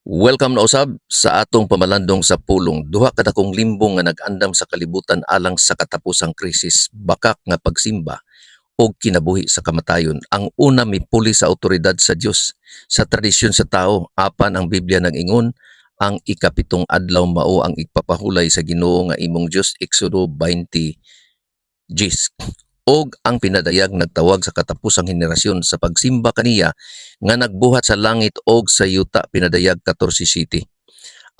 Welcome na usab sa atong pamalandong sa pulong. Duha ka dakong limbong nga nag-andam sa kalibutan alang sa katapusang krisis, bakak nga pagsimba o kinabuhi sa kamatayon. Ang una mipuli sa awtoridad sa Dios, sa tradisyon sa tao, apan ang Biblia nag-ingon ang ikapitong adlaw mao ang ipapahulay sa Ginoo nga imong Dios, Exodo 20 Gis. Og ang pinadayag nagtawag sa katapusang henerasyon sa pagsimba kaniya nga nagbuhat sa langit og sa yuta, pinadayag 14 City.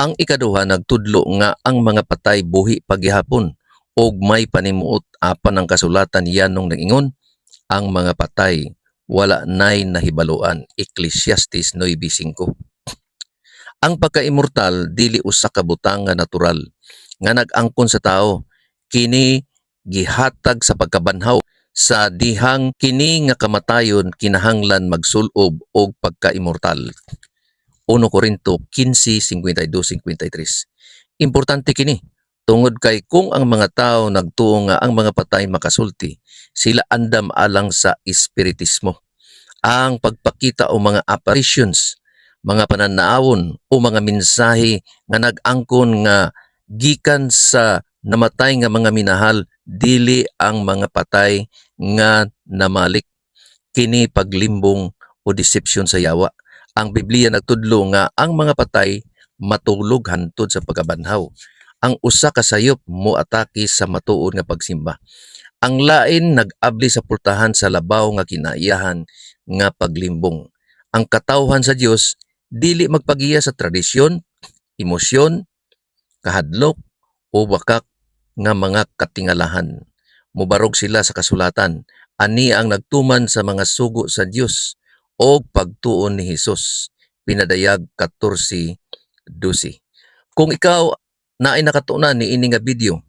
Ang ikaduha nagtudlo nga ang mga patay buhi paghihapon og may panimuot, apan ang kasulatan yanong nag-ingon ang mga patay wala nay nahibaluan, Ecclesiastes 9:5. Ang pagka-immortal dili usa ka butang nga natural nga nag-angkon sa tao, kini gihatag sa pagkabanhaw sa dihang kini nga kamatayon kinahanglan magsulob og pagka-immortal. 1 Corinto 15:52-53. Importante kini tungod kay kung ang mga tao nagtuo nga ang mga patay makasulti, sila andam alang sa espiritismo. Ang pagpakita o mga apparitions, mga pananaawon o mga mensahe nga nag-angkon nga gikan sa namatay nga mga minahal, dili ang mga patay nga namalik. Kini paglimbong o deception sa yawa. Ang Biblia nagtudlo nga ang mga patay matulog hantod sa pagkabanhaw. Ang usa ka sayop moatake sa matuod nga pagsimba. Ang lain nag-abli sa pultahan sa labaw nga kinaiyahan nga paglimbong. Ang katawhan sa Dios dili magpagiya sa tradisyon, emosyon, kahadlok o wakak nga mga katingalahan. Mubarog sila sa kasulatan. Ani ang nagtuman sa mga sugo sa Dios o pagtuon ni Hesus. Pinadayag 14:12. Kung ikaw naay nakatunan ni ini nga video,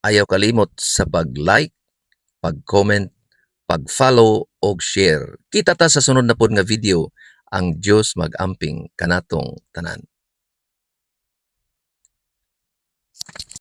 ayaw kalimot sa pag-like, pag-comment, pag-follow o share. Kita ta sa sunod na pod nga video. Ang Dios mag-amping kanatong tanan.